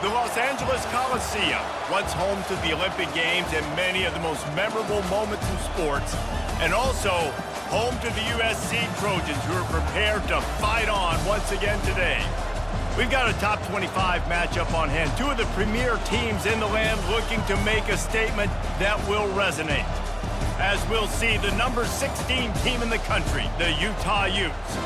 The Los Angeles Coliseum, once home to the Olympic Games and many of the most memorable moments in sports, and also home to the USC Trojans, who are prepared to fight on once again today. We've got a top 25 matchup on hand. Two of the premier teams in the land looking to make a statement that will resonate. As we'll see, the number 16 team in the country, the Utah Utes,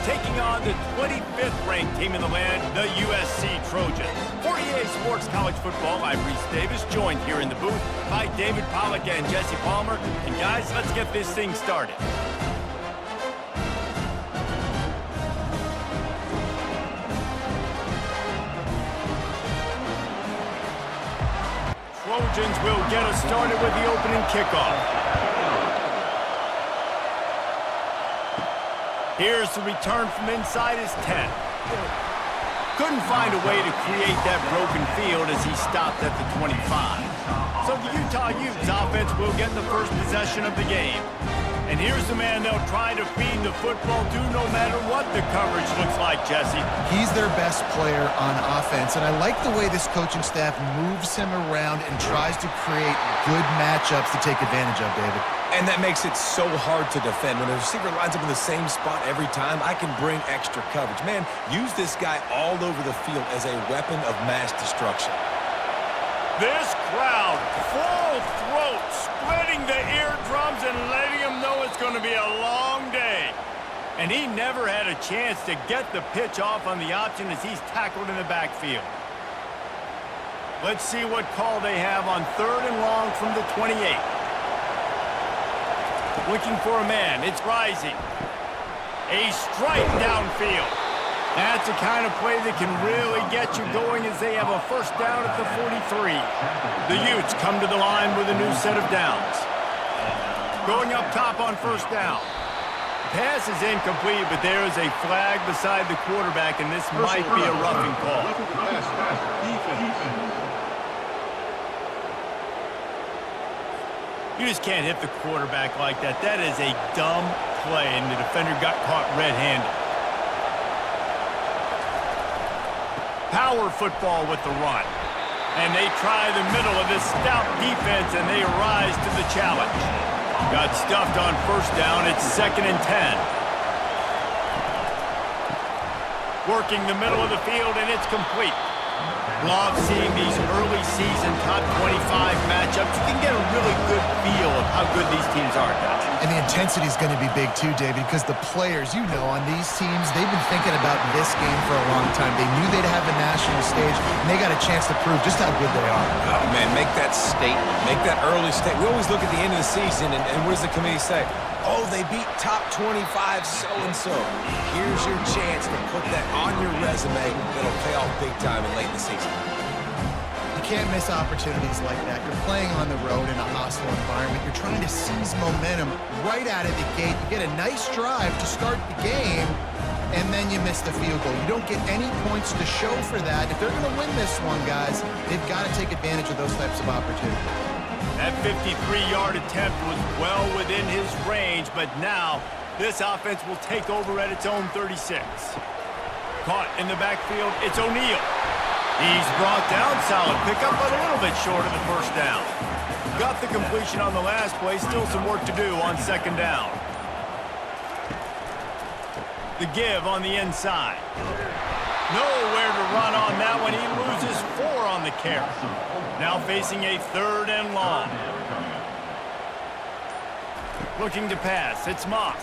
taking on the 25th ranked team in the land, the USC Trojans. For EA Sports College Football, I'm Reese Davis, joined here in the booth by David Pollack and Jesse Palmer. And guys, let's get this thing started. Trojans will get us started with the opening kickoff. Here's the return from inside his 10. Couldn't find a way to create that broken field as he stopped at the 25. So the Utah Utes offense will get the first possession of the game. And here's the man they'll try to feed the football to no matter what the coverage looks like, Jesse. He's their best player on offense, and I like the way this coaching staff moves him around and tries to create good matchups to take advantage of, David. And that makes it so hard to defend. When a receiver lines up in the same spot every time, I can bring extra coverage. Man, use this guy all over the field as a weapon of mass destruction. This crowd, full throat, splitting the eardrums and letting them know it's going to be a long day. And he never had a chance to get the pitch off on the option as he's tackled in the backfield. Let's see what call they have on 3rd and long from the 28. Looking for a man, it's Rising. A strike downfield. That's the kind of play that can really get you going as they have a first down at the 43. The Utes come to the line with a new set of downs. Going up top on first down. Pass is incomplete, but there is a flag beside the quarterback, and this might be a roughing call. You just can't hit the quarterback like that. That is a dumb play, and the defender got caught red-handed. Power football with the run. And they try the middle of this stout defense, and they rise to the challenge. Got stuffed on first down. It's 2nd and 10. Working the middle of the field, and it's complete. Love seeing these early season top 25 matchups. You can get a really good feel of how good these teams are, guys. And the intensity is going to be big too, David, because the players, on these teams, they've been thinking about this game for a long time. They knew they'd have the national stage, and they got a chance to prove just how good they are. Oh, man, make that statement. Make that early statement. We always look at the end of the season, and what does the committee say? Oh, they beat top 25 so-and-so. Here's your chance to put that on your resume that'll pay off big time in late in the season. You can't miss opportunities like that. You're playing on the road in a hostile environment. You're trying to seize momentum right out of the gate. You get a nice drive to start the game, and then you miss the field goal. You don't get any points to show for that. If they're going to win this one, guys, they've got to take advantage of those types of opportunities. That 53-yard attempt was well within his range, but now this offense will take over at its own 36. Caught in the backfield, it's O'Neal. He's brought down, solid pickup, but a little bit short of the first down. Got the completion on the last play, still some work to do on 2nd down. The give on the inside. Nowhere to run on that one. He loses 4 on the carry. Now facing a 3rd and long. Looking to pass. It's Moss.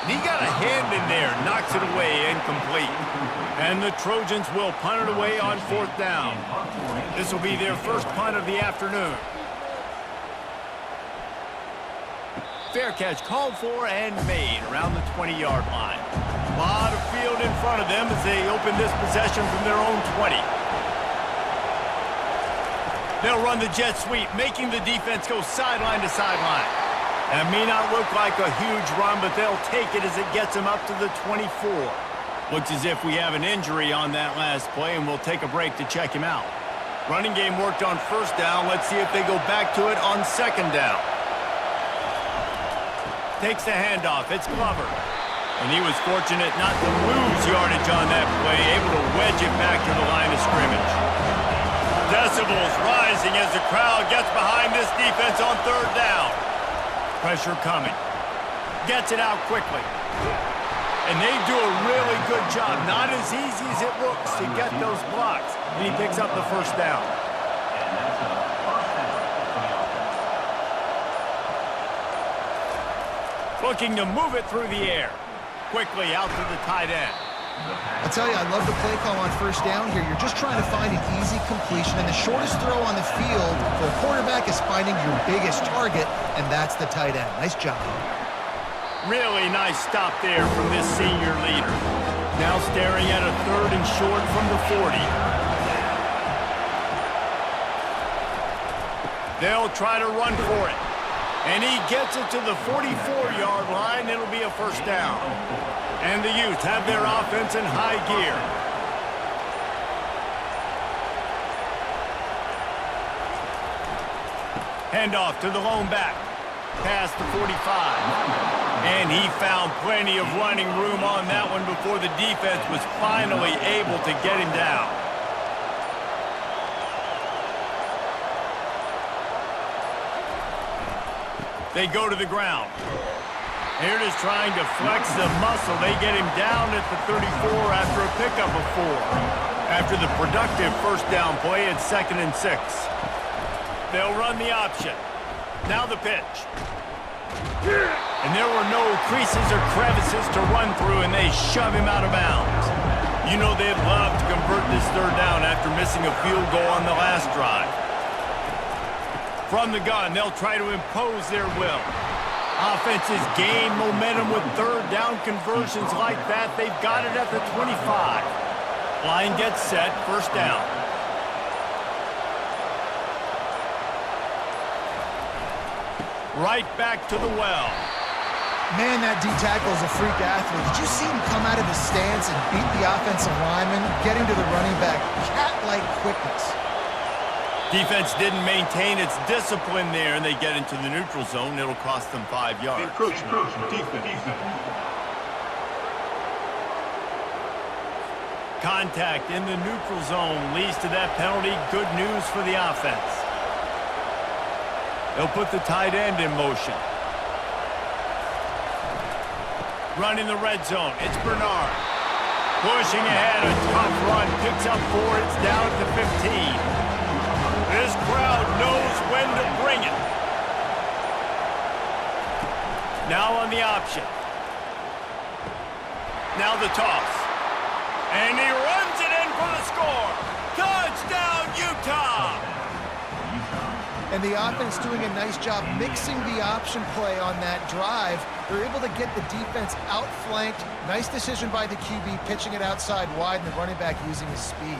And he got a hand in there. Knocks it away. Incomplete. And the Trojans will punt it away on 4th down. This will be their first punt of the afternoon. Fair catch called for and made around the 20-yard line. A lot of field in front of them as they open this possession from their own 20. They'll run the jet sweep, making the defense go sideline to sideline. That may not look like a huge run, but they'll take it as it gets them up to the 24. Looks as if we have an injury on that last play, and we'll take a break to check him out. Running game worked on first down. Let's see if they go back to it on 2nd down. Takes the handoff. It's Glover. And he was fortunate not to lose yardage on that play, able to wedge it back to the line of scrimmage. Decibels rising as the crowd gets behind this defense on third down. Pressure coming. Gets it out quickly. And they do a really good job. Not as easy as it looks to get those blocks. And he picks up the first down. Looking to move it through the air. Quickly out to the tight end. I tell you, I love the play call on first down here. You're just trying to find an easy completion, and the shortest throw on the field for a quarterback is finding your biggest target, and that's the tight end. Nice job. Really nice stop there from this senior leader. Now staring at a third and short from the 40. They'll try to run for it. And he gets it to the 44-yard line. It'll be a first down. And the Utes have their offense in high gear. Handoff to the lone back. Past the 45. And he found plenty of running room on that one before the defense was finally able to get him down. They go to the ground. Here it is trying to flex the muscle. They get him down at the 34 after a pickup of 4. After the productive first down play at 2nd and 6. They'll run the option. Now the pitch. And there were no creases or crevices to run through, and they shove him out of bounds. You know they'd love to convert this third down after missing a field goal on the last drive. From the gun, they'll try to impose their will. Offenses gain momentum with third down conversions like that. They've got it at the 25. Line gets set, first down. Right back to the well. Man, that D-tackle is a freak athlete. Did you see him come out of his stance and beat the offensive lineman, getting to the running back? Cat-like quickness. Defense didn't maintain its discipline there, and they get into the neutral zone. It'll cost them 5 yards. Defense. Contact in the neutral zone leads to that penalty. Good news for the offense. They'll put the tight end in motion. Running the red zone. It's Bernard. Pushing ahead, a tough run. Picks up 4. It's down to 15. This crowd knows when to bring it. Now on the option. Now the toss. And he runs it in for the score. Touchdown, Utah! And the offense doing a nice job mixing the option play on that drive. They're able to get the defense outflanked. Nice decision by the QB, pitching it outside wide, and the running back using his speed.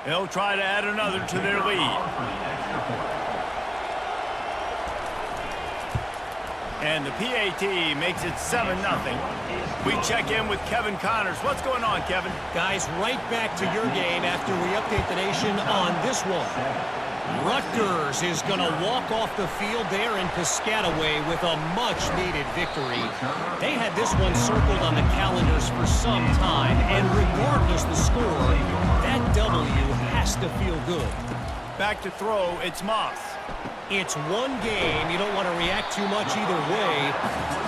They'll try to add another to their lead. And the PAT makes it 7-0. We check in with Kevin Connors. What's going on, Kevin? Guys, right back to your game after we update the nation on this one. Rutgers is going to walk off the field there in Piscataway with a much-needed victory. They had this one circled on the calendars for some time, and regardless the score, that W has to feel good. Back to throw, it's Moss. It's one game. You don't want to react too much either way,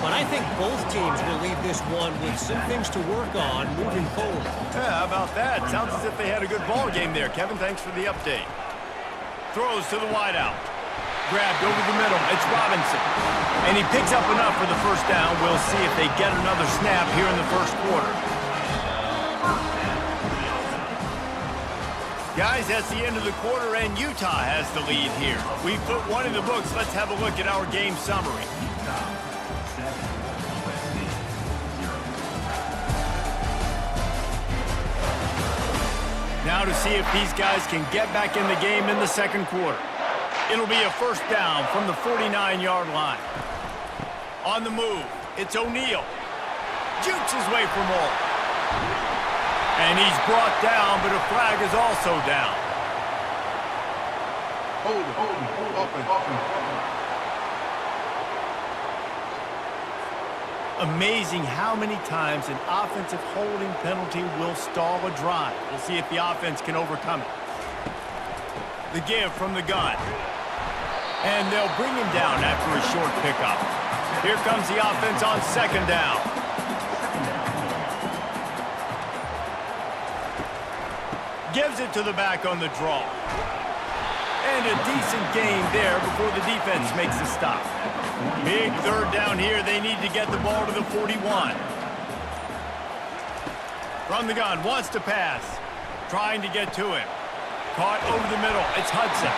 but I think both teams will leave this one with some things to work on moving forward. Yeah, how about that? Sounds as if they had a good ball game there. Kevin, thanks for the update. Throws to the wideout. Grabbed over the middle. It's Robinson. And he picks up enough for the first down. We'll see if they get another snap here in the first quarter. Guys, that's the end of the quarter, and Utah has the lead here. We've put one in the books. Let's have a look at our game summary. Now to see if these guys can get back in the game in the second quarter. It'll be a first down from the 49-yard line. On the move, it's O'Neal. Jukes his way for more. And he's brought down, but a flag is also down. Hold it. Offense. Amazing how many times an offensive holding penalty will stall a drive. We'll see if the offense can overcome it. The give from the gun. And they'll bring him down after a short pickup. Here comes the offense on second down. Gives it to the back on the draw. And a decent gain there before the defense makes a stop. Big third down here. They need to get the ball to the 41. From the gun, wants to pass. Trying to get to him. Caught over the middle. It's Hudson.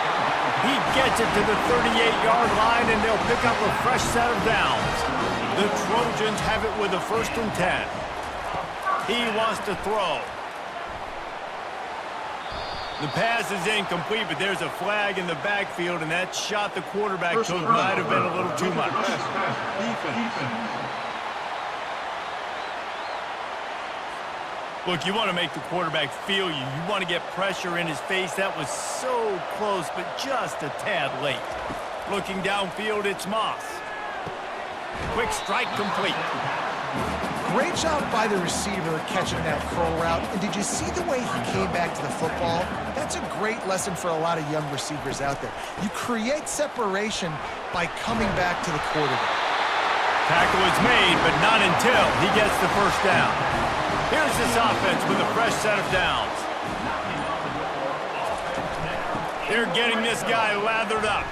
He gets it to the 38-yard line, and they'll pick up a fresh set of downs. The Trojans have it with a 1st and 10. He wants to throw. The pass is incomplete, but there's a flag in the backfield, and that shot the quarterback took might have been a little too much. Look, you want to make the quarterback feel you. You want to get pressure in his face. That was so close, but just a tad late. Looking downfield, it's Moss. Quick strike complete. Great job by the receiver catching that curl route. And did you see the way he came back to the football? That's a great lesson for a lot of young receivers out there. You create separation by coming back to the quarterback. Tackle is made, but not until he gets the 1st down. Here's this offense with a fresh set of downs. They're getting this guy lathered up.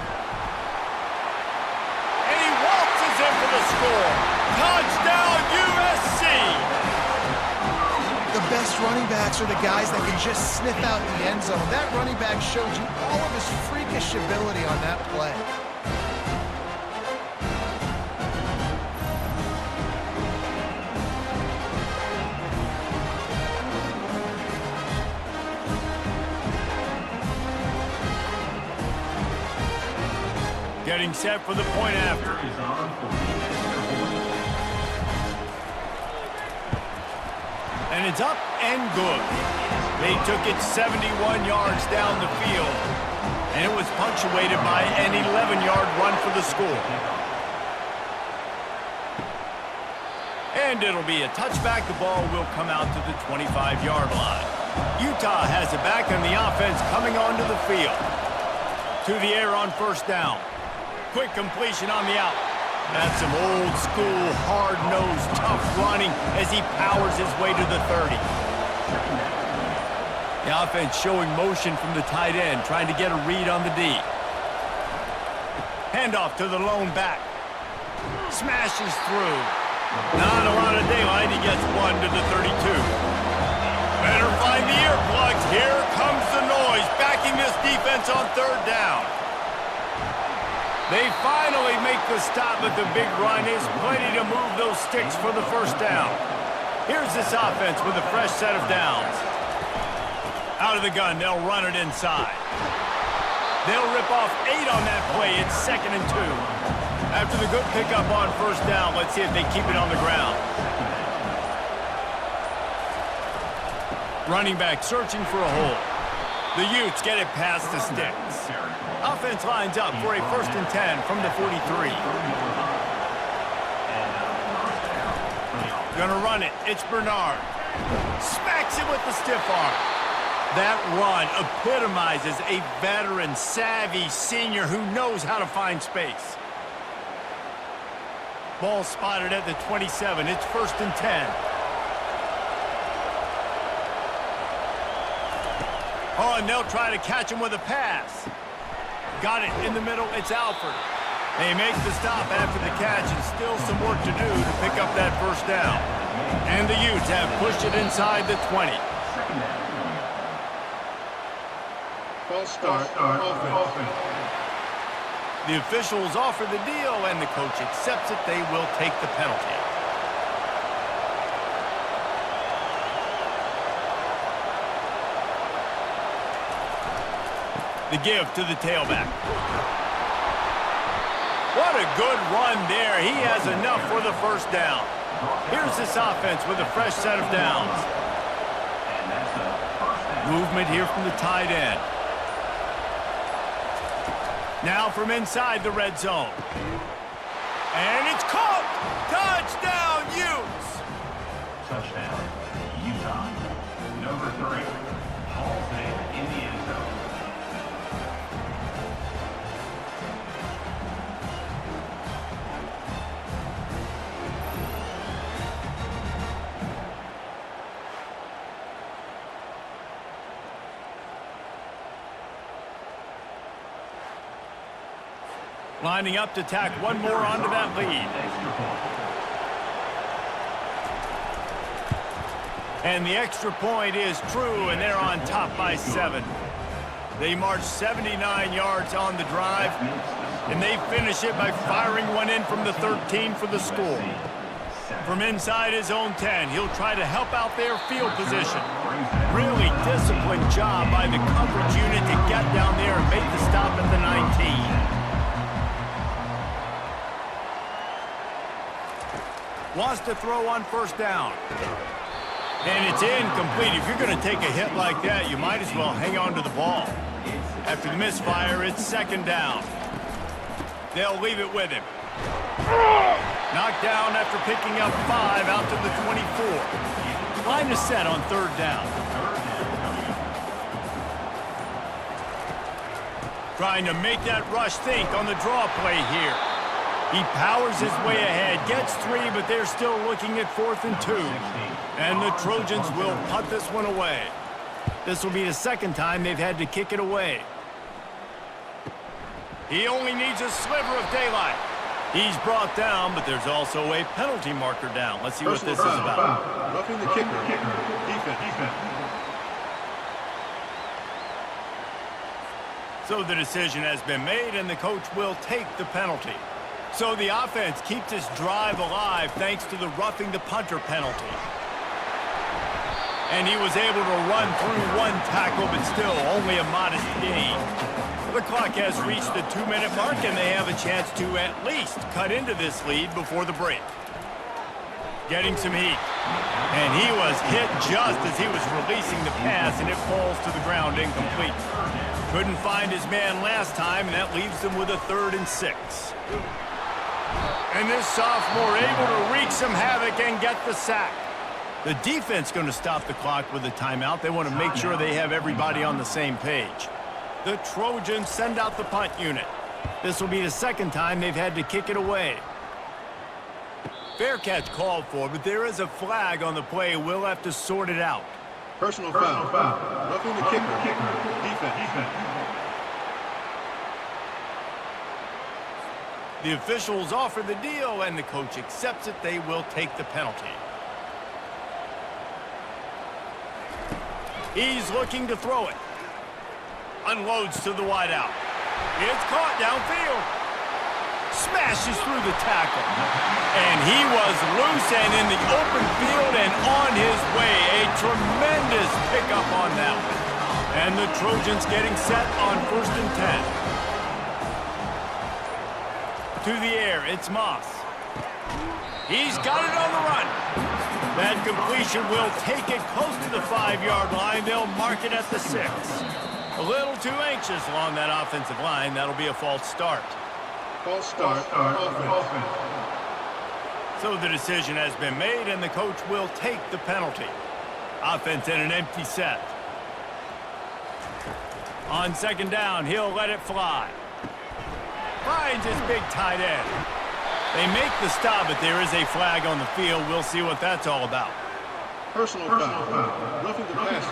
And he waltzes in for the score. Touchdown, USC! The best running backs are the guys that can just sniff out the end zone. That running back showed you all of his freakish ability on that play. Getting set for the point after. And it's up and good. They took it 71 yards down the field, and it was punctuated by an 11-yard run for the score. And it'll be a touchback. The ball will come out to the 25-yard line. Utah has it back, and the offense coming onto the field. To the air on 1st down. Quick completion on the out. That's some old-school, hard-nosed, tough running as he powers his way to the 30. The offense showing motion from the tight end, trying to get a read on the D. Handoff to the lone back. Smashes through. Not a lot of daylight. He gets one to the 32. Better find the earplugs. Here comes the noise, backing this defense on 3rd down. They finally make the stop, but the big run is plenty to move those sticks for the 1st down. Here's this offense with a fresh set of downs. Out of the gun, they'll run it inside. They'll rip off 8 on that play. It's 2nd and 2. After the good pickup on 1st down, let's see if they keep it on the ground. Running back searching for a hole. The Utes get it past the sticks. Offense lines up for a 1st and 10 from the 43. Gonna run it. It's Bernard. Smacks it with the stiff arm. That run epitomizes a veteran, savvy senior who knows how to find space. Ball spotted at the 27. It's 1st and 10. Oh, and they'll try to catch him with a pass. Got it in the middle. It's Alford. They make the stop after the catch, and still some work to do to pick up that 1st down. And the Utes have pushed it inside the 20. False start. Offense. The officials offer the deal, and the coach accepts it. They will take the penalty. The give to the tailback. What a good run there. He has enough for the 1st down. Here's this offense with a fresh set of downs. Movement here from the tight end. Now from inside the red zone. And it's caught! Touchdown, Utes! Touchdown, Utah. Number 3, Halsey in the end zone. Lining up to tack one more onto that lead. And the extra point is true, and they're on top by 7. They march 79 yards on the drive, and they finish it by firing one in from the 13 for the score. From inside his own 10, he'll try to help out their field position. Really disciplined job by the coverage unit to get down there and make the stop at the 19. Wants to throw on first down. And it's incomplete. If you're going to take a hit like that, you might as well hang on to the ball. After the misfire, it's second down. They'll leave it with him. Knocked down after picking up 5 out to the 24. Line is set on third down. Trying to make that rush think on the draw play here. He powers his way ahead, gets 3, but they're still looking at 4th and 2. And the Trojans will punt this one away. This will be the second time they've had to kick it away. He only needs a sliver of daylight. He's brought down, but there's also a penalty marker down. Let's see what this is about. Roughing the kicker. Defense. So the decision has been made, and the coach will take the penalty. So the offense keeps this drive alive thanks to the roughing the punter penalty. And he was able to run through one tackle, but still only a modest gain. The clock has reached the 2-minute mark, and they have a chance to at least cut into this lead before the break. Getting some heat. And he was hit just as he was releasing the pass, and it falls to the ground incomplete. Couldn't find his man last time, and that leaves them with a 3rd and 6. And this sophomore able to wreak some havoc and get the sack. The defense going to stop the clock with a timeout. They want to make sure they have everybody on the same page. The Trojans send out the punt unit. This will be the second time they've had to kick it away. Fair catch called for, but there is a flag on the play. We'll have to sort it out. Personal foul. Roughing the kicker. Defense. The officials offer the deal, and the coach accepts it. They will take the penalty. He's looking to throw it. Unloads to the wideout. It's caught downfield. Smashes through the tackle. And he was loose and in the open field and on his way. A tremendous pickup on that one. And the Trojans getting set on 1st and 10. To the air, it's Moss. He's got it on the run. That completion will take it close to the 5-yard line. They'll mark it at the 6. A little too anxious along that offensive line. That'll be a false start. False start. Offense. So the decision has been made, and the coach will take the penalty. Offense in an empty set. On second down, he'll let it fly. Finds his big tight end. They make the stop, but there is a flag on the field. We'll see what that's all about. Personal foul. Roughing the pass.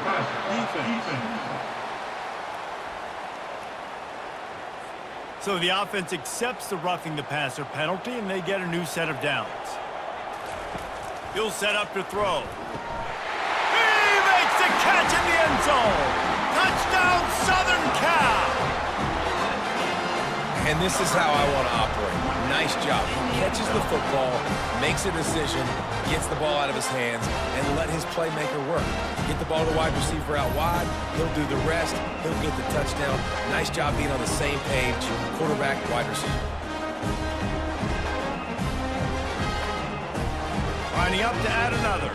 Defense. So the offense accepts the roughing the passer penalty, and they get a new set of downs. He'll set up to throw. He makes the catch in the end zone. Touchdown, Southern Cal. And this is how I want to operate. Nice job. He catches the football, makes a decision, gets the ball out of his hands, and let his playmaker work. Get the ball to the wide receiver out wide. He'll do the rest. He'll get the touchdown. Nice job being on the same page, quarterback, wide receiver. Lining up to add another.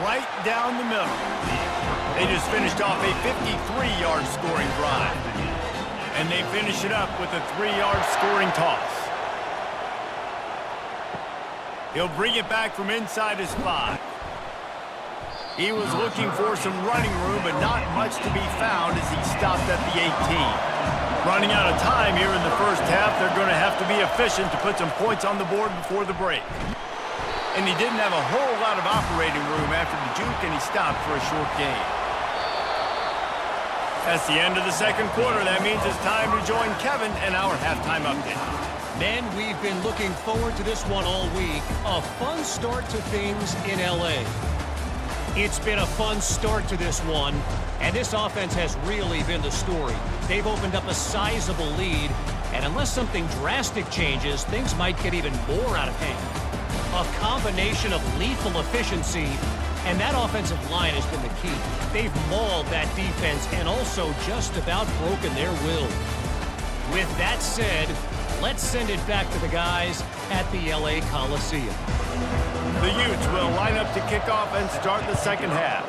right down the middle. They just finished off a 53-yard scoring drive. And they finish it up with a 3-yard scoring toss. He'll bring it back from inside his 5. He was looking for some running room, but not much to be found as he stopped at the 18. Running out of time here in the first half, they're going to have to be efficient to put some points on the board before the break. And he didn't have a whole lot of operating room after the juke, and he stopped for a short gain. That's the end of the second quarter. That means it's time to join Kevin in our halftime update. Men, we've been looking forward to this one all week. A fun start to things in L.A. It's been a fun start to this one, and this offense has really been the story. They've opened up a sizable lead, and unless something drastic changes, things might get even more out of hand. A combination of lethal efficiency, and that offensive line has been the key. They've mauled that defense and also just about broken their will. With that said, let's send it back to the guys at the LA Coliseum. The Utes will line up to kick off and start the second half.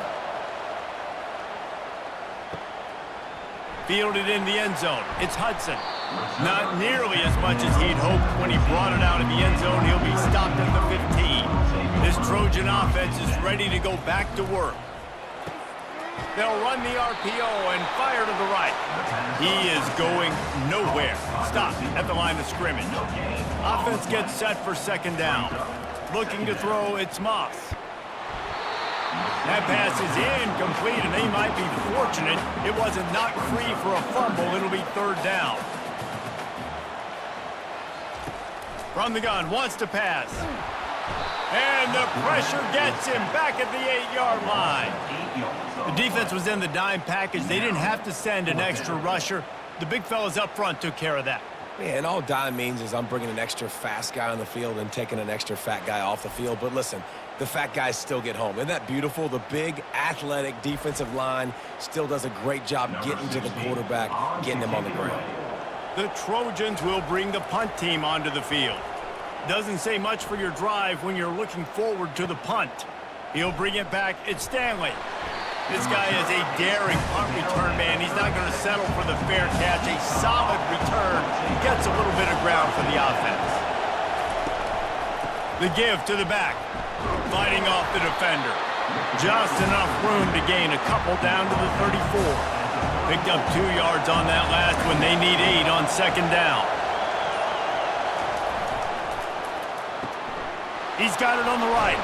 Fielded in the end zone. It's Hudson. Not nearly as much as he'd hoped when he brought it out of the end zone. He'll be stopped at the 15. This Trojan offense is ready to go back to work. They'll run the RPO and fire to the right. He is going nowhere. Stop at the line of scrimmage. Offense gets set for second down. Looking to throw, it's Moss. That pass is incomplete, and they might be fortunate it wasn't knocked free for a fumble. It'll be third down. From the gun, wants to pass. And the pressure gets him back at the 8-yard line. The defense was in the dime package. They didn't have to send an extra rusher. The big fellas up front took care of that. Yeah, and all dime means is I'm bringing an extra fast guy on the field and taking an extra fat guy off the field. But listen, the fat guys still get home. Isn't that beautiful? The big, athletic defensive line still does a great job getting to the quarterback, getting him on the ground. The Trojans will bring the punt team onto the field. Doesn't say much for your drive when you're looking forward to the punt. He'll bring it back. It's Stanley. This guy is a daring punt return man. He's not going to settle for the fair catch. A solid return. Gets a little bit of ground for the offense. The give to the back. Fighting off the defender. Just enough room to gain a couple down to the 34. Picked up 2 yards on that last one. They need 8 on second down. He's got it on the right.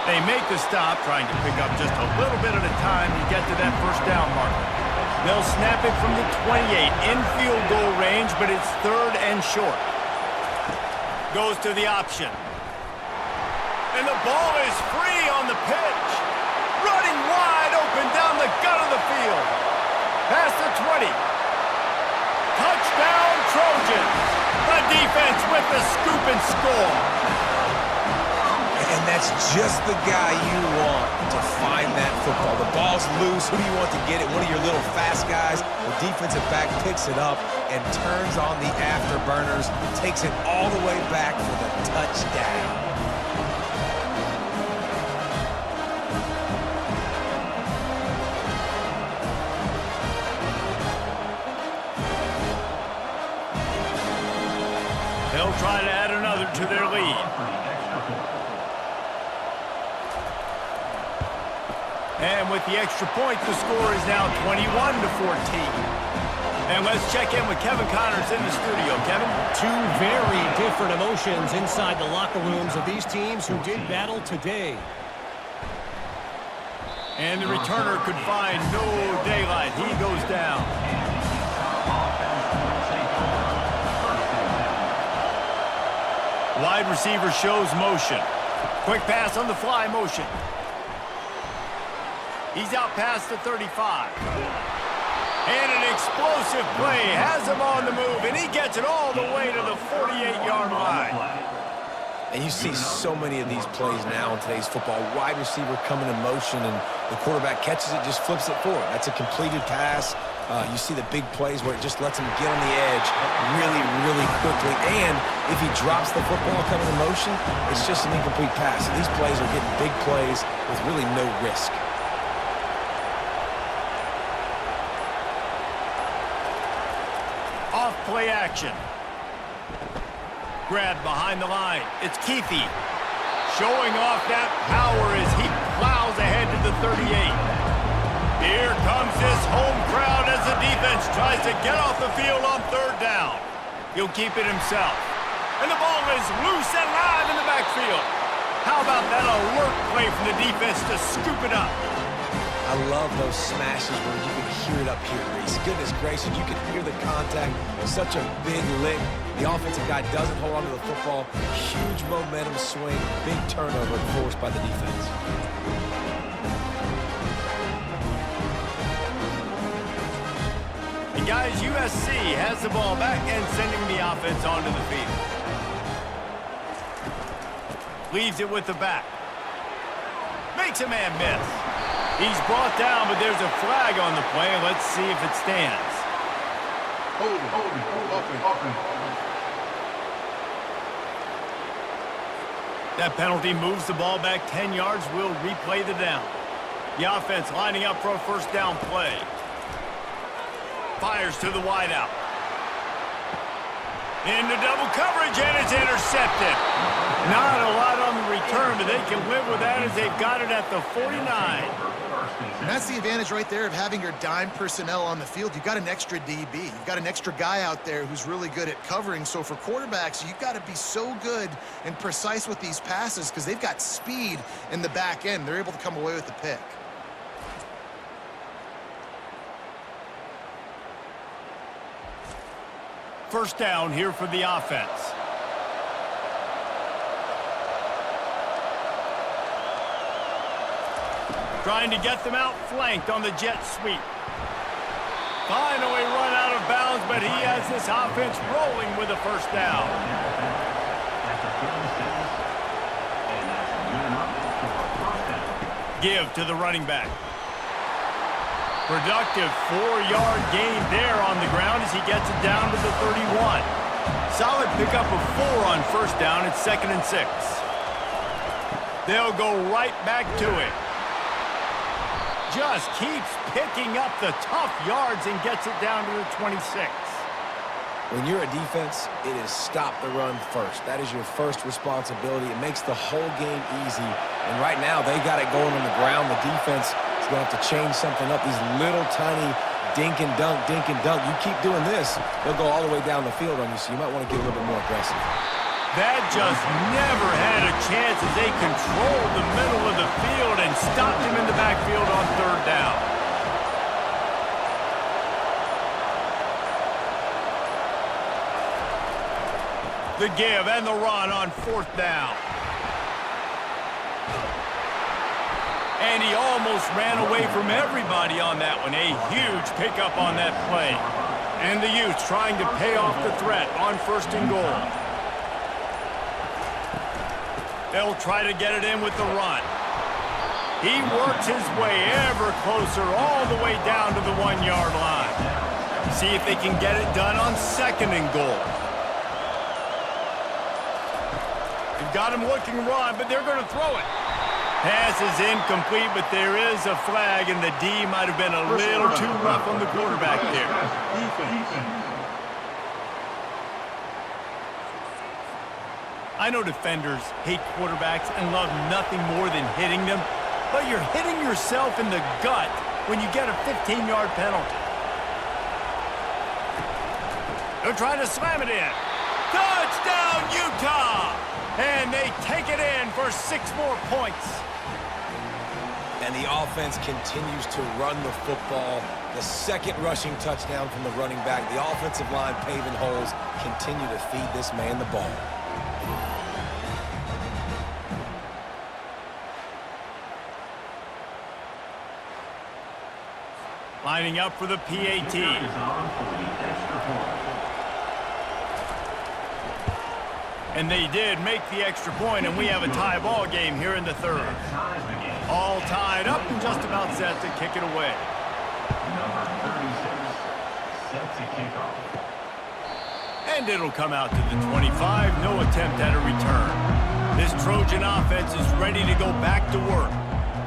They make the stop, trying to pick up just a little bit at a time to get to that first down marker. They'll snap it from the 28, in field goal range, but it's third and short. Goes to the option. And the ball is free on the pitch. Running wide open down the gut of the field. Past the 20. Touchdown Trojans. The defense with the scoop and score. And that's just the guy you want to find that football. The ball's loose. Who do you want to get it? One of your little fast guys. The defensive back picks it up and turns on the afterburners. Takes it all the way back for the touchdown. They'll try to add another to their lead. And with the extra point, the score is now 21-14. And let's check in with Kevin Connors in the studio. Kevin? Two very different emotions inside the locker rooms of these teams who did battle today. And the returner could find no daylight. He goes down. Wide receiver shows motion. Quick pass on the fly motion. He's out past the 35. And an explosive play has him on the move, and he gets it all the way to the 48-yard line. And you see so many of these plays now in today's football. Wide receiver coming in motion, and the quarterback catches it, just flips it forward. That's a completed pass. You see the big plays where it just lets him get on the edge really, really quickly. And if he drops the football coming in motion, it's just an incomplete pass. So these plays are getting big plays with really no risk. Off play action. Grab behind the line. It's Keithy. Showing off that power as he plows ahead to the 38. Here comes this home crowd as the defense tries to get off the field on third down. He'll keep it himself. And the ball is loose and live in the backfield. How about that alert play from the defense to scoop it up? I love those smashes where you can hear it up here, Reese. Goodness gracious, you can hear the contact. Such a big lick. The offensive guy doesn't hold on to the football. Huge momentum swing. Big turnover forced by the defense. And guys, USC has the ball back and sending the offense onto the field. Leaves it with the back. Makes a man miss. He's brought down, but there's a flag on the play. Let's see if it stands. That penalty moves the ball back 10 yards. We'll replay the down. The offense lining up for a first down play. Fires to the wideout. Into double coverage, and it's intercepted. Not a lot on the return, but they can live with that as they've got it at the 49. And that's the advantage right there of having your dime personnel on the field. You've got an extra DB. You've got an extra guy out there who's really good at covering. So for quarterbacks, you've got to be so good and precise with these passes because they've got speed in the back end. They're able to come away with the pick. First down here for the offense. Trying to get them outflanked on the jet sweep. Finally run out of bounds, but he has this offense rolling with a first down. Give to the running back. Productive 4-yard gain there on the ground as he gets it down to the 31. Solid pickup of 4 on first down. It's 2nd and 6. They'll go right back to it. Just keeps picking up the tough yards and gets it down to the 26. When you're a defense, it is stop the run first. That is your first responsibility. It makes the whole game easy. And right now, they got it going on the ground. The defense is going to have to change something up. These little tiny dink and dunk, dink and dunk. You keep doing this, they'll go all the way down the field on you, so you might want to get a little bit more aggressive. That just never had a chance as they controlled the middle of the field and stopped him in the backfield on third down. The give and the run on fourth down. And he almost ran away from everybody on that one. A huge pickup on that play. And the Utes trying to pay off the threat on first and goal. They'll try to get it in with the run. He works his way ever closer all the way down to the 1-yard line. See if they can get it done on 2nd and goal. They've got him looking run, but they're going to throw it. Pass is incomplete, but there is a flag, and the D might have been a little too rough on the quarterback there. I know defenders hate quarterbacks and love nothing more than hitting them, but you're hitting yourself in the gut when you get a 15-yard penalty. They're trying to slam it in. Touchdown, Utah! And they take it in for 6 more points. And the offense continues to run the football. The second rushing touchdown from the running back. The offensive line paving holes. Continue to feed this man the ball. Lining up for the PAT. And they did make the extra point, and we have a tie ball game here in the third. All tied up and just about set to kick it away. Number 36. Set to kick off. And it'll come out to the 25. No attempt at a return. This Trojan offense is ready to go back to work.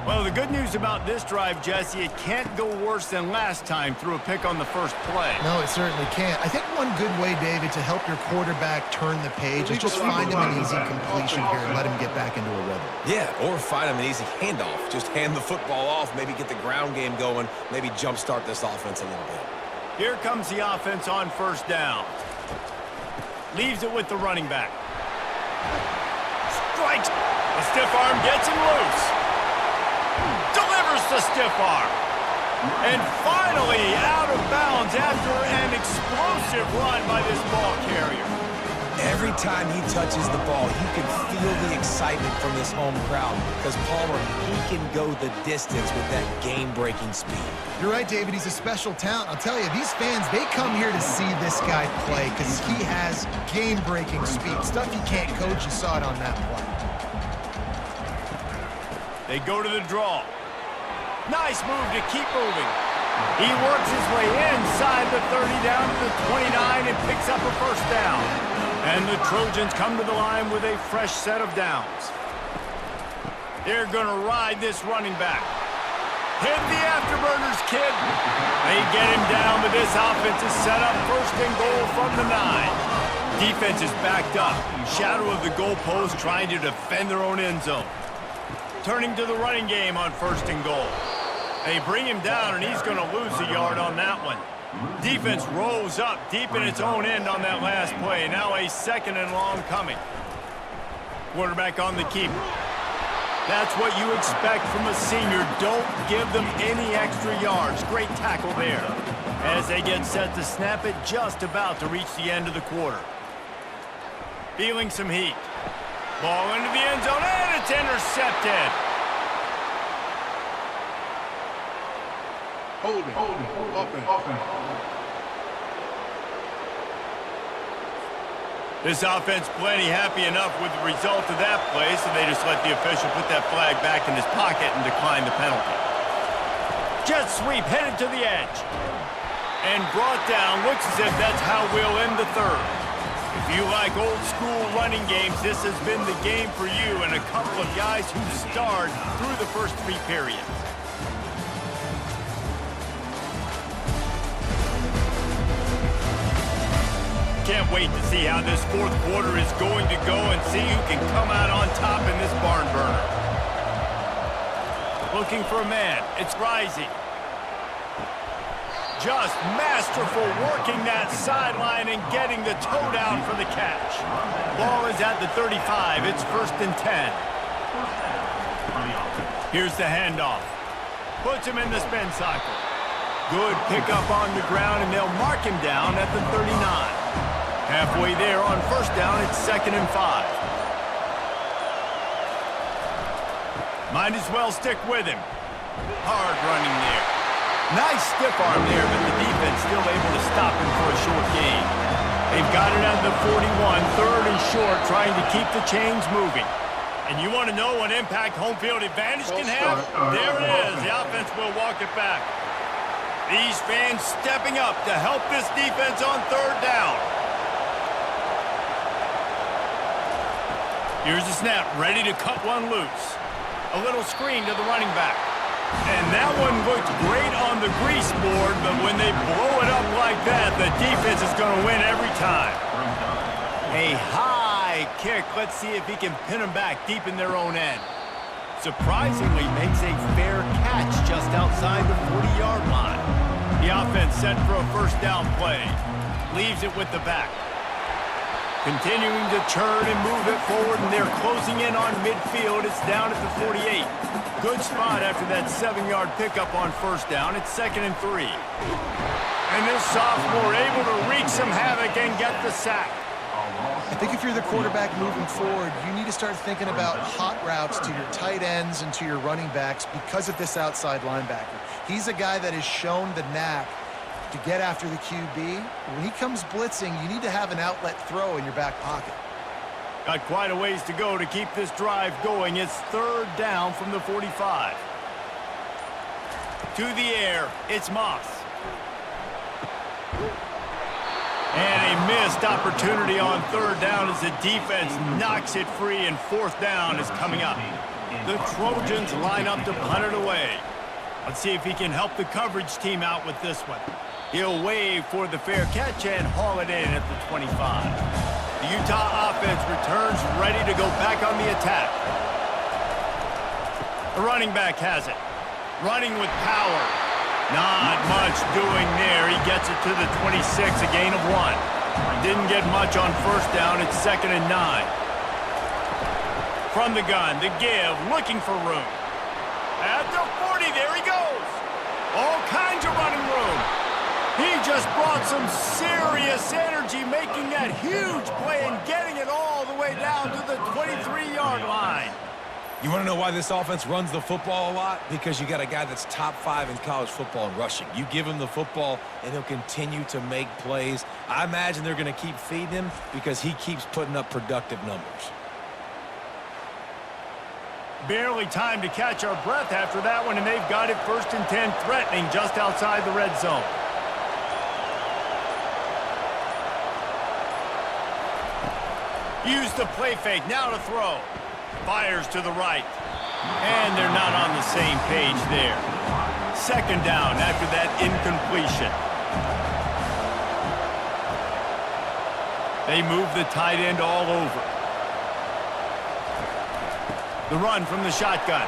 Well, the good news about this drive, Jesse, it can't go worse than last time through a pick on the first play. No, it certainly can't. I think one good way, David, to help your quarterback turn the page is just find him an easy completion here and let him get back into a rhythm. Yeah, or find him an easy handoff. Just hand the football off, maybe get the ground game going, maybe jumpstart this offense a little bit. Here comes the offense on first down. Leaves it with the running back. Strikes. The stiff arm gets him loose. Delivers the stiff arm. And finally out of bounds after an explosive run by this ball carrier. Every time he touches the ball, you can feel the excitement from this home crowd because Palmer, he can go the distance with that game-breaking speed. You're right, David. He's a special talent. I'll tell you, these fans, they come here to see this guy play because he has game-breaking speed. Stuff you can't coach. You saw it on that play. They go to the draw. Nice move to keep moving. He works his way inside the 30 down to the 29 and picks up a first down. And the Trojans come to the line with a fresh set of downs. They're going to ride this running back. Hit the afterburners, kid. They get him down, but this offense is set up first and goal from the 9. Defense is backed up. Shadow of the goalpost trying to defend their own end zone. Turning to the running game on first and goal. They bring him down, and he's going to lose a yard on that one. Defense rolls up deep in its own end on that last play. Now a second and long coming. Quarterback on the keeper. That's what you expect from a senior. Don't give them any extra yards. Great tackle there. As they get set to snap it, just about to reach the end of the quarter. Feeling some heat. Ball into the end zone, and it's intercepted. Holding. Offense. This offense plenty happy enough with the result of that play, so they just let the official put that flag back in his pocket and decline the penalty. Jet sweep headed to the edge. And brought down. Looks as if that's how we'll end the third. If you like old school running games, this has been the game for you and a couple of guys who starred through the first 3 periods. Can't wait to see how this fourth quarter is going to go and see who can come out on top in this barn burner. Looking for a man. It's Rising. Just masterful working that sideline and getting the toe down for the catch. Ball is at the 35. It's first and 10. Here's the handoff. Puts him in the spin cycle. Good pickup on the ground, and they'll mark him down at the 39. Halfway there on first down, it's second and 5. Might as well stick with him. Hard running there. Nice stiff arm there, but the defense still able to stop him for a short gain. They've got it at the 41, third and short, trying to keep the chains moving. And you want to know what impact home field advantage can have? There it is. The offense will walk it back. These fans stepping up to help this defense on third down. Here's the snap, ready to cut one loose. A little screen to the running back. And that one looked great on the grease board, but when they blow it up like that, the defense is going to win every time. A high kick. Let's see if he can pin them back deep in their own end. Surprisingly makes a fair catch just outside the 40-yard line. The offense set for a first down play. Leaves it with the back. Continuing to turn and move it forward, and they're closing in on midfield. It's down at the 48. Good spot after that 7-yard pickup on first down. It's second and 3. And this sophomore able to wreak some havoc and get the sack. I think if you're the quarterback moving forward, you need to start thinking about hot routes to your tight ends and to your running backs because of this outside linebacker. He's a guy that has shown the knack to get after the QB. When he comes blitzing, you need to have an outlet throw in your back pocket. Got quite a ways to go to keep this drive going. It's third down from the 45. To the air, it's Moss. And a missed opportunity on third down as the defense knocks it free, and fourth down is coming up. The Trojans line up to punt it away. Let's see if he can help the coverage team out with this one. He'll wave for the fair catch and haul it in at the 25. The Utah offense returns ready to go back on the attack. The running back has it. Running with power. Not much doing there. He gets it to the 26, a gain of 1. Didn't get much on first down. It's 2nd and 9. From the gun, the give, looking for room. At the 40, there he goes. All kinds of running room. He just brought some serious energy, making that huge play and getting it all the way down to the 23-yard line. You want to know why this offense runs the football a lot? Because you got a guy that's top 5 in college football in rushing. You give him the football, and he'll continue to make plays. I imagine they're going to keep feeding him because he keeps putting up productive numbers. Barely time to catch our breath after that one, and they've got it 1st and 10, threatening just outside the red zone. Use the play fake, now to throw. Fires to the right. And they're not on the same page there. 2nd down after that incompletion. They move the tight end all over. The run from the shotgun.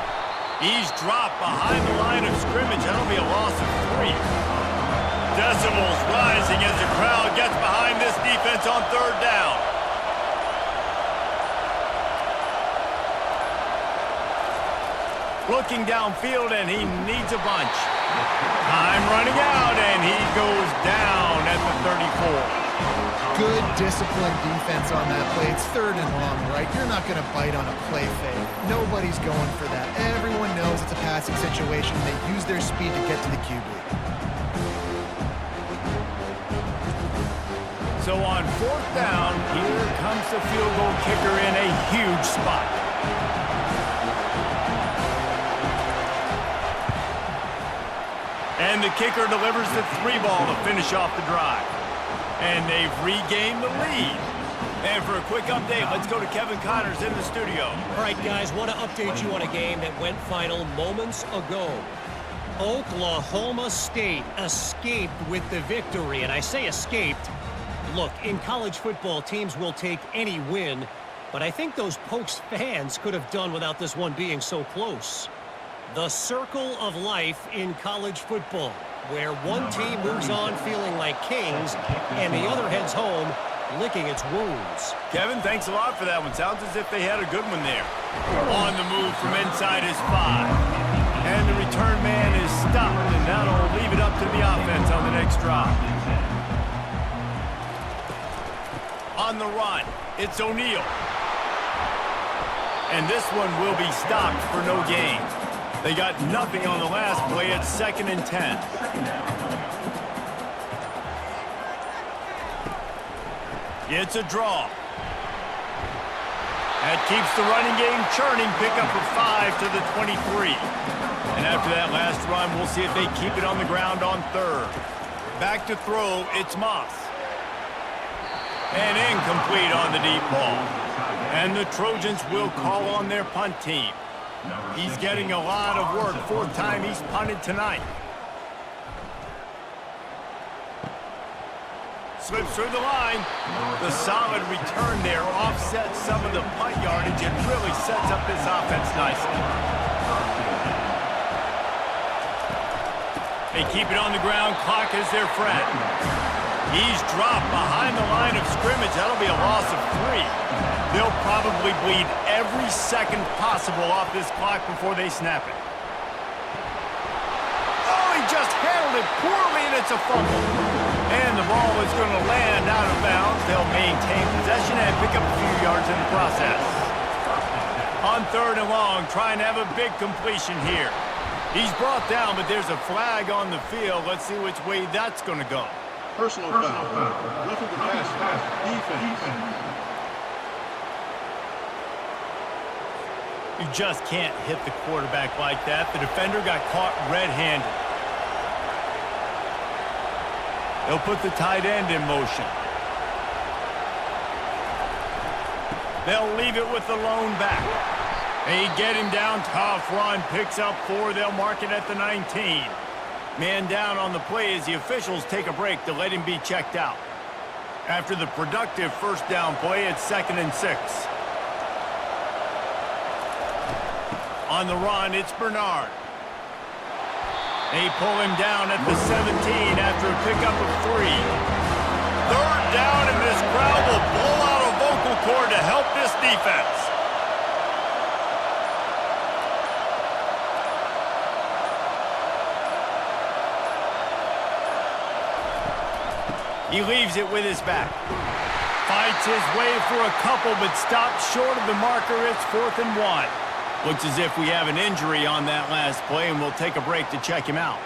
He's dropped behind the line of scrimmage. That'll be a loss of 3. Decibels rising as the crowd gets behind this defense on 3rd down. Looking downfield, and he needs a bunch. Time running out, and he goes down at the 34. Good disciplined defense on that play. It's 3rd and long, right? You're not going to bite on a play fake. Nobody's going for that. Everyone knows it's a passing situation. They use their speed to get to the QB. So on 4th down, here comes the field goal kicker in a huge spot. And the kicker delivers the 3 ball to finish off the drive. And they've regained the lead. And for a quick update, let's go to Kevin Connors in the studio. All right, guys, want to update you on a game that went final moments ago. Oklahoma State escaped with the victory. And I say escaped. Look, in college football, teams will take any win. But I think those Pokes fans could have done without this one being so close. The circle of life in college football, where one team moves on feeling like kings and the other heads home licking its wounds. Kevin, thanks a lot for that one. Sounds as if they had a good one there. On the move from inside his 5. And the return man is stopped, and that'll leave it up to the offense on the next drive. On the run, it's O'Neal. And this one will be stopped for no gain. They got nothing on the last play. It's 2nd and 10. It's a draw. That keeps the running game churning. Pickup of 5 to the 23. And after that last run, we'll see if they keep it on the ground on 3rd. Back to throw, it's Moss. And incomplete on the deep ball. And the Trojans will call on their punt team. He's getting a lot of work. 4th time he's punted tonight. Slips through the line. The solid return there offsets some of the punt yardage and really sets up this offense nicely. They keep it on the ground. Clock is their friend. He's dropped behind the line of scrimmage. That'll be a loss of 3. They'll probably bleed every second possible off this clock before they snap it. Oh, he just handled it poorly, and it's a fumble. And the ball is going to land out of bounds. They'll maintain possession and pick up a few yards in the process. On 3rd and long, trying to have a big completion here. He's brought down, but there's a flag on the field. Let's see which way that's going to go. Personal foul. Roughing the pass. Defense. You just can't hit the quarterback like that. The defender got caught red-handed. They'll put the tight end in motion. They'll leave it with the lone back. They get him down. Tough run. Picks up 4. They'll mark it at the 19. Man down on the play as the officials take a break to let him be checked out. After the productive first down play, it's 2nd and 6. On the run, it's Bernard. They pull him down at the 17 after a pickup of 3. 3rd down, and this crowd will blow out a vocal cord to help this defense. He leaves it with his back. Fights his way for a couple, but stops short of the marker. It's 4th and 1. Looks as if we have an injury on that last play, and we'll take a break to check him out.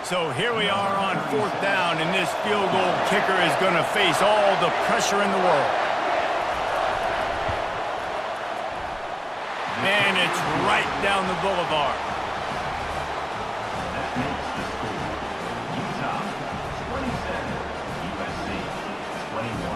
So here we are on 4th down, and this field goal kicker is going to face all the pressure in the world. And it's right down the boulevard. That makes the score. Utah 27, USC 21.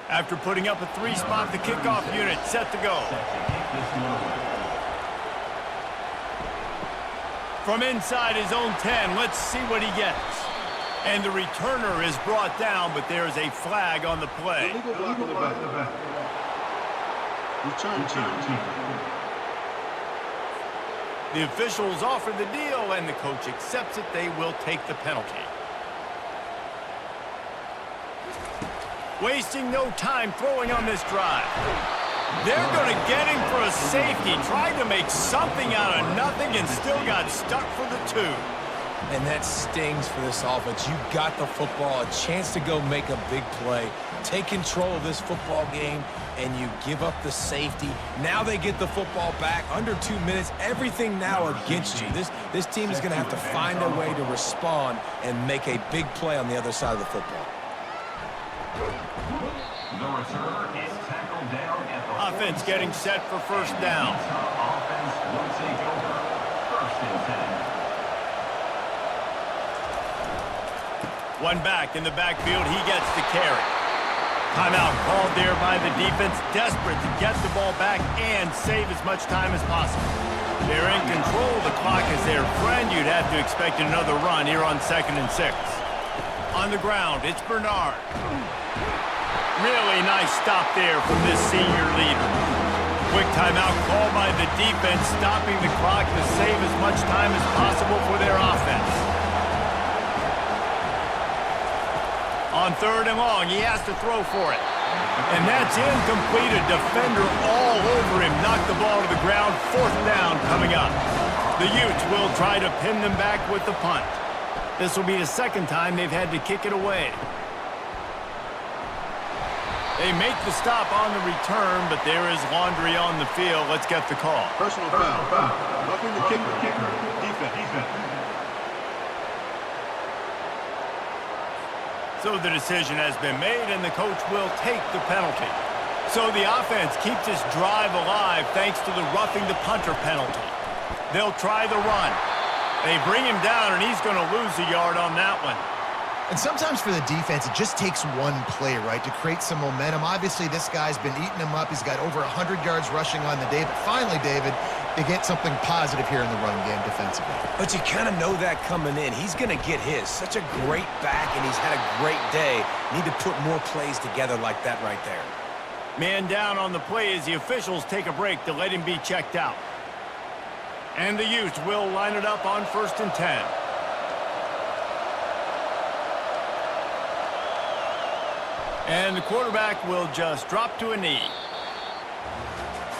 After putting up a 3-spot, the kickoff unit set to go. From inside his own 10, let's see what he gets. And the returner is brought down, but there is a flag on the play. Illegal block on the back. Return team. The officials offer the deal, and the coach accepts it. They will take the penalty. Wasting no time throwing on this drive. They're going to get him for a safety. Tried to make something out of nothing and still got stuck for the 2. And that stings for this offense. You got the football, a chance to go make a big play, take control of this football game, and you give up the safety. Now they get the football back under 2 minutes. Everything now against you. This team is going to have to find a way to respond and make a big play on the other side of the football. The returner is tackled down at the Offense getting set for 1st down. Utah offense will take over 1st and 10. One back in the backfield. He gets the carry. Timeout called there by the defense, desperate to get the ball back and save as much time as possible. They're in control. The clock is their friend. You'd have to expect another run here on 2nd and 6. On the ground, it's Bernard. Really nice stop there from this senior leader. Quick timeout called by the defense, stopping the clock to save as much time as possible for their offense. On 3rd and long, he has to throw for it. And that's incomplete. A defender all over him. Knocked the ball to the ground. 4th down coming up. The Utes will try to pin them back with the punt. This will be the 2nd time they've had to kick it away. They make the stop on the return, but there is laundry on the field. Let's get the call. Personal foul. Roughing the kicker. Defense. So the decision has been made, and the coach will take the penalty. So the offense keeps this drive alive thanks to the roughing the punter penalty. They'll try the run. They bring him down, and he's going to lose a yard on that one. And sometimes for the defense, it just takes one play, right, to create some momentum. Obviously, this guy's been eating him up. He's got over 100 yards rushing on the day. But finally, David, they get something positive here in the run game defensively. But you kind of know that coming in. He's going to get his. Such a great back, and he's had a great day. Need to put more plays together like that right there. Man down on the play as the officials take a break to let him be checked out. And the Utes will line it up on 1st and 10. And the quarterback will just drop to a knee.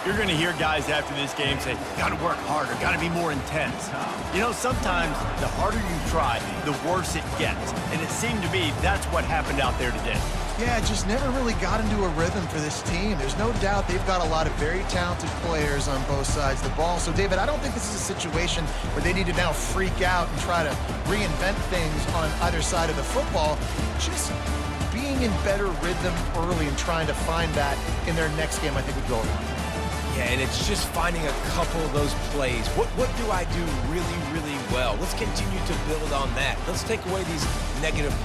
You're going to hear guys after this game say, got to work harder, got to be more intense. You know, sometimes the harder you try, the worse it gets. And it seemed to me that's what happened out there today. Yeah, just never really got into a rhythm for this team. There's no doubt they've got a lot of very talented players on both sides of the ball. So, David, I don't think this is a situation where they need to now freak out and try to reinvent things on either side of the football. Just being in better rhythm early and trying to find that in their next game, I think would go a long way. Yeah, and it's just finding a couple of those plays. What do I do really, really well? Let's continue to build on that. Let's take away these negative